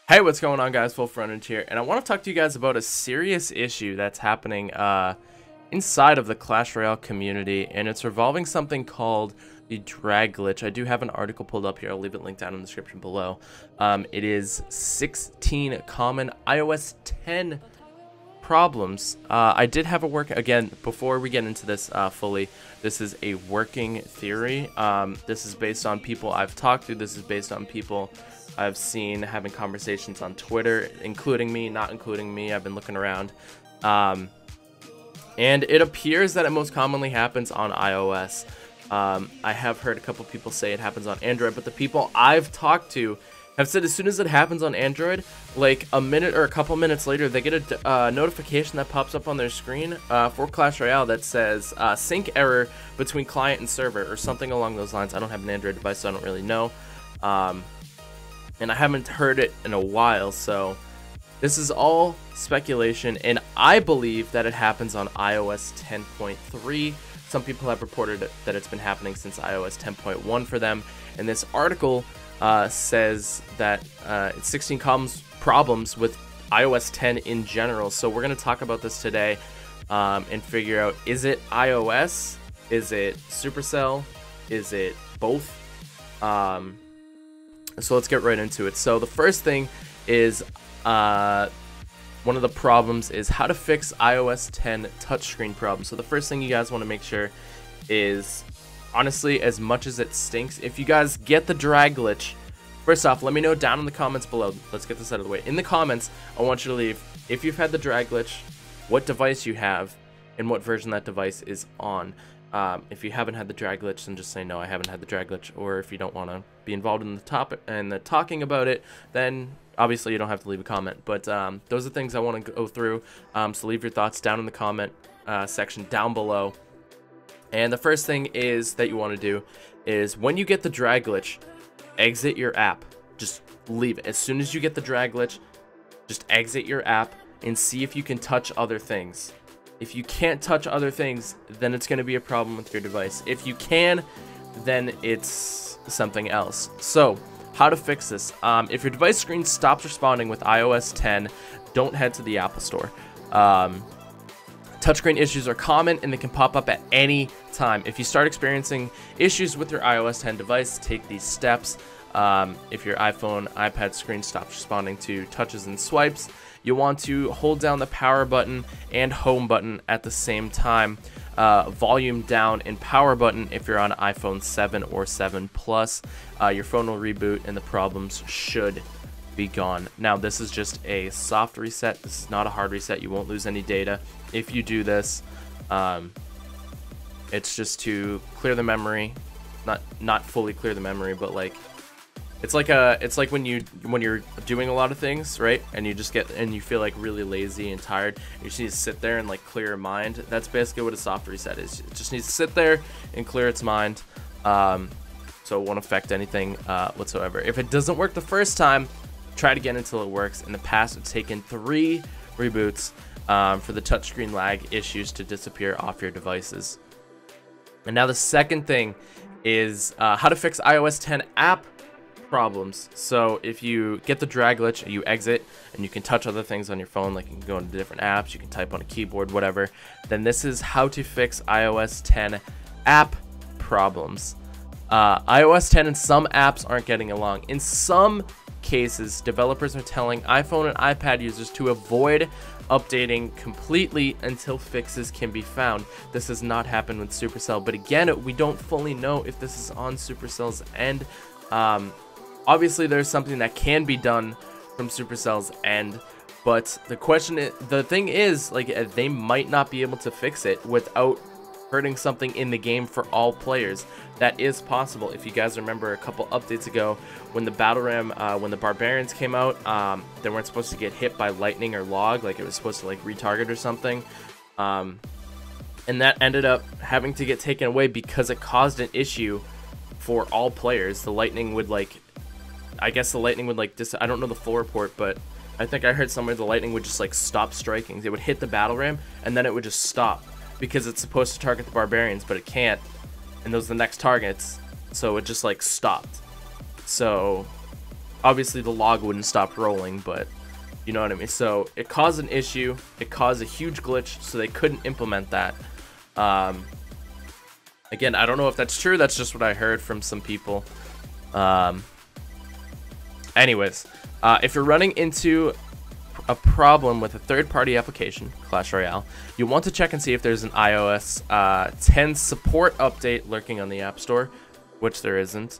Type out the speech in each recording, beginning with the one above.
Hey, what's going on, guys? FullFrontage here, and I want to talk to you guys about a serious issue that's happening inside of the Clash Royale community, and it's revolving something called the drag glitch. I do have an article pulled up here. I'll leave it linked down in the description below. It is 16 common iOS 10 problems. I did have a work again before we get into this fully. This is a working theory. This is based on people I've talked to. This is based on people I've seen having conversations on Twitter, including me, not including me. I've been looking around. And it appears that it most commonly happens on iOS. I have heard a couple people say it happens on Android, but the people I've talked to have said as soon as it happens on Android, like a minute or a couple minutes later, they get a notification that pops up on their screen for Clash Royale that says sync error between client and server or something along those lines. I don't have an Android device, so I don't really know. And I haven't heard it in a while, so this is all speculation, and I believe that it happens on iOS 10.3. Some people have reported that it's been happening since iOS 10.1 for them, and this article says that it's 16 problems with iOS 10 in general. So we're going to talk about this today and figure out, is it iOS? Is it Supercell? Is it both? So let's get right into it. So the first thing is one of the problems is how to fix iOS 10 touchscreen problems. So the first thing you guys want to make sure is, honestly, as much as it stinks, if you guys get the drag glitch, first off, let me know down in the comments below. Let's get this out of the way. In the comments, I want you to leave, if you've had the drag glitch, what device you have, and what version that device is on. If you haven't had the drag glitch, then just say no, I haven't had the drag glitch. Or if you don't want to be involved in the topic and the talking about it, then obviously you don't have to leave a comment. But those are things I want to go through. So leave your thoughts down in the comment section down below. And the first thing is that you want to do is, when you get the drag glitch, exit your app. Just leave it. As soon as you get the drag glitch, just exit your app and see if you can touch other things. If you can't touch other things, then it's going to be a problem with your device. If you can, then it's something else. So, how to fix this? If your device screen stops responding with iOS 10, don't head to the Apple Store. Touchscreen issues are common and they can pop up at any time. If you start experiencing issues with your iOS 10 device, take these steps. If your iPhone, iPad screen stops responding to touches and swipes, you want to hold down the power button and home button at the same time. Volume down and power button if you're on iPhone 7 or 7 Plus. Your phone will reboot and the problems should be gone. Now, this is just a soft reset. This is not a hard reset. You won't lose any data if you do this. It's just to clear the memory, not fully clear the memory, but like it's like when you're doing a lot of things, right? And you feel like really lazy and tired. You just need to sit there and like clear your mind. That's basically what a soft reset is. It just needs to sit there and clear its mind. So it won't affect anything whatsoever. If it doesn't work the first time, try it again until it works. In the past, it's taken 3 reboots for the touchscreen lag issues to disappear off your devices. And now the second thing is how to fix iOS 10 app problems. So if you get the drag glitch, you exit and you can touch other things on your phone, like you can go into different apps, you can type on a keyboard, whatever, then this is how to fix iOS 10 app problems. iOS 10 and some apps aren't getting along. In some cases, developers are telling iPhone and iPad users to avoid updating completely until fixes can be found. This has not happened with Supercell, but again, we don't fully know if this is on Supercell's end. Obviously, there's something that can be done from Supercell's end, but the thing is, like, they might not be able to fix it without hurting something in the game for all players. That is possible. If you guys remember a couple updates ago, when the Battle Ram, when the Barbarians came out, they weren't supposed to get hit by lightning or log, like it was supposed to like retarget or something. And that ended up having to get taken away because it caused an issue for all players. The lightning would like, I guess the lightning would like I don't know the full report, but I think I heard somewhere the lightning would just like stop striking. It would hit the Battle Ram and then it would just stop because it's supposed to target the Barbarians, but it can't. And those are the next targets, so it just like stopped. So obviously the log wouldn't stop rolling, but you know what I mean. So it caused an issue, it caused a huge glitch, so they couldn't implement that. Again, I don't know if that's true, that's just what I heard from some people. Anyways, if you're running into a problem with a third-party application, Clash Royale, you want to check and see if there's an iOS 10 support update lurking on the App Store, which there isn't.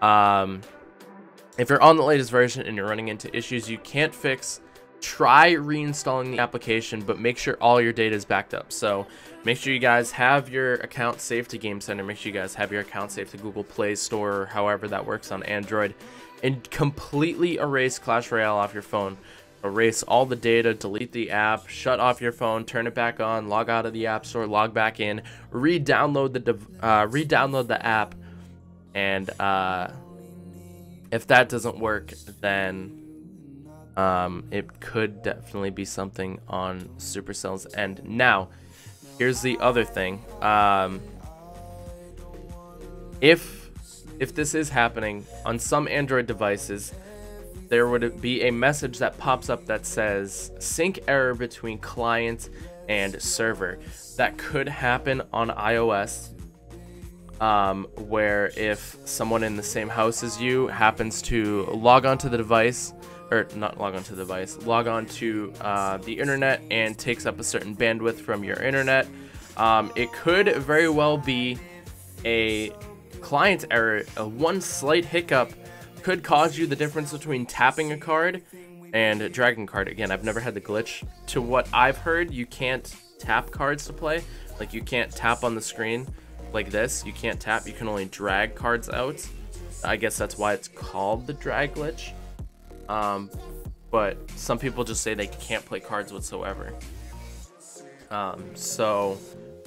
If you're on the latest version and you're running into issues you can't fix, try reinstalling the application, but make sure all your data is backed up. So make sure you guys have your account saved to Game Center, make sure you guys have your account saved to Google Play Store, or however that works on Android, and completely erase Clash Royale off your phone. Erase all the data, delete the app, shut off your phone, turn it back on, log out of the App Store, log back in, re-download the app, and if that doesn't work, then it could definitely be something on Supercell's end. Now, here's the other thing. If this is happening on some Android devices, there would be a message that pops up that says sync error between client and server. That could happen on iOS, where if someone in the same house as you happens to log onto the device, or not log onto the device, log on to the internet and takes up a certain bandwidth from your internet, it could very well be a client error. One slight hiccup could cause you the difference between tapping a card and dragging a card. Again, I've never had the glitch. To what I've heard, you can't tap cards to play. Like, you can't tap on the screen like this. You can't tap, you can only drag cards out. I guess that's why it's called the drag glitch. But some people just say they can't play cards whatsoever. So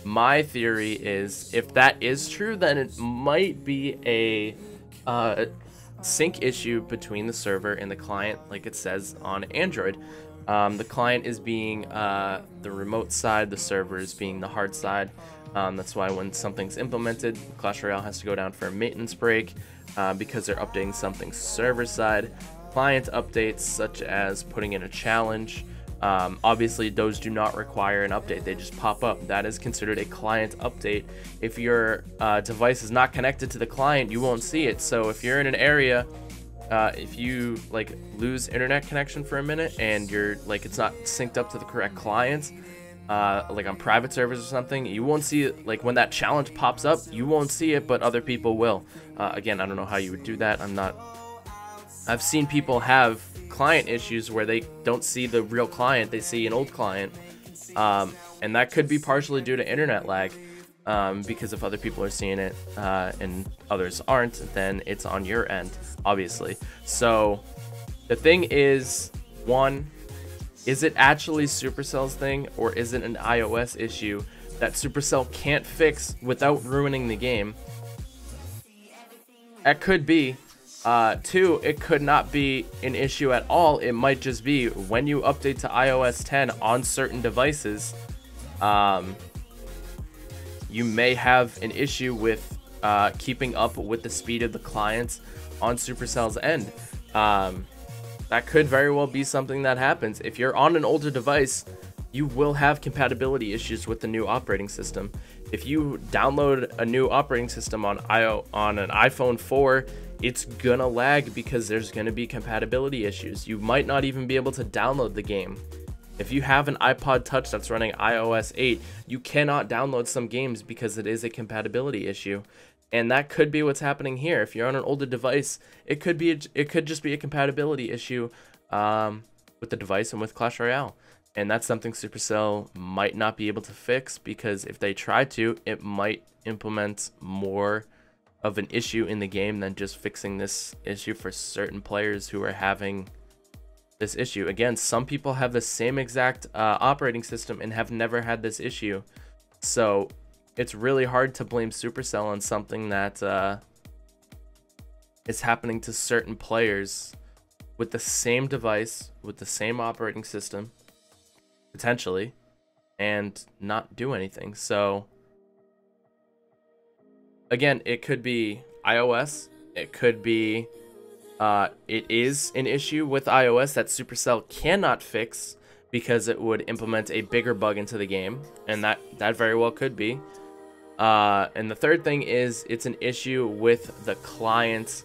my theory is, if that is true, then it might be a sync issue between the server and the client, like it says on Android. The client is being the remote side, the server is being the hard side. That's why when something's implemented, Clash Royale has to go down for a maintenance break because they're updating something server side. Client updates, such as putting in a challenge, obviously those do not require an update, they just pop up. That is considered a client update. If your device is not connected to the client, you won't see it. So if you're in an area, if you like lose internet connection for a minute and you're like, it's not synced up to the correct client, like on private servers or something, you won't see it. Like when that challenge pops up, you won't see it, but other people will. Again, I don't know how you would do that. I've seen people have client issues where they don't see the real client, they see an old client, and that could be partially due to internet lag, because if other people are seeing it and others aren't, then it's on your end, obviously. So the thing is, one, is it actually Supercell's thing, or is it an iOS issue that Supercell can't fix without ruining the game? That could be. Two, it could not be an issue at all. It might just be when you update to iOS 10 on certain devices, you may have an issue with keeping up with the speed of the clients on Supercell's end. That could very well be something that happens. If you're on an older device, you will have compatibility issues with the new operating system. If you download a new operating system on an iPhone 4, it's gonna lag because there's gonna be compatibility issues. You might not even be able to download the game. If you have an iPod Touch that's running iOS 8, you cannot download some games because it is a compatibility issue. And that could be what's happening here. If you're on an older device, it could just be a compatibility issue with the device and with Clash Royale. And that's something Supercell might not be able to fix, because if they try to, it might implement more of an issue in the game than just fixing this issue for certain players who are having this issue. Again, some people have the same exact operating system and have never had this issue. So it's really hard to blame Supercell on something that is happening to certain players with the same device, with the same operating system, potentially, and not do anything. So again, it could be iOS, it could be It is an issue with iOS that Supercell cannot fix because it would implement a bigger bug into the game, and that very well could be. And the third thing is it's an issue with the client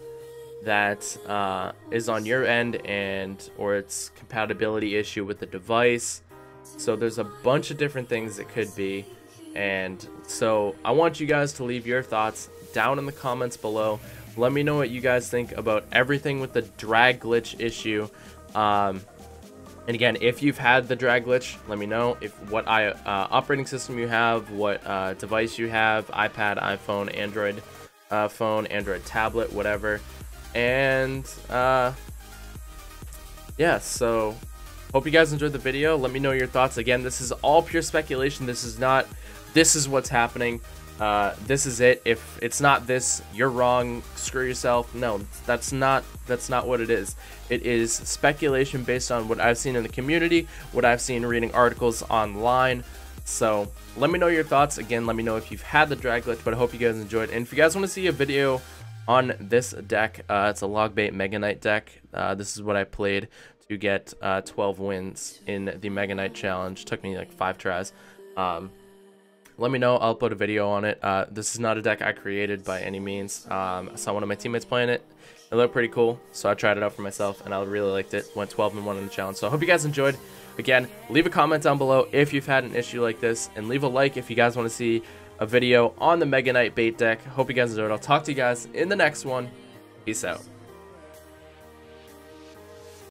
that is on your end, or it's compatibility issue with the device. So there's a bunch of different things it could be, and so I want you guys to leave your thoughts down in the comments below. Let me know what you guys think about everything with the drag glitch issue. And again, if you've had the drag glitch, let me know what operating system you have, what device you have, iPad, iPhone, Android phone, Android tablet, whatever. And yeah, so hope you guys enjoyed the video. Let me know your thoughts. Again, this is all pure speculation. This is not, this is what's happening. This is it. If it's not this, you're wrong, screw yourself. No, that's not what it is. It is speculation based on what I've seen in the community, what I've seen reading articles online. So let me know your thoughts. Again, let me know if you've had the drag glitch, but I hope you guys enjoyed. And if you guys want to see a video on this deck, it's a Logbait Mega Knight deck. This is what I played to get 12 wins in the Mega Knight challenge. Took me like 5 tries. Let me know. I'll put a video on it. This is not a deck I created by any means. I saw one of my teammates playing it. It looked pretty cool, so I tried it out for myself, and I really liked it. Went 12-1 in the challenge. So I hope you guys enjoyed. Again, leave a comment down below if you've had an issue like this, and leave a like if you guys want to see a video on the Mega Knight bait deck. Hope you guys enjoyed. I'll talk to you guys in the next one. Peace out.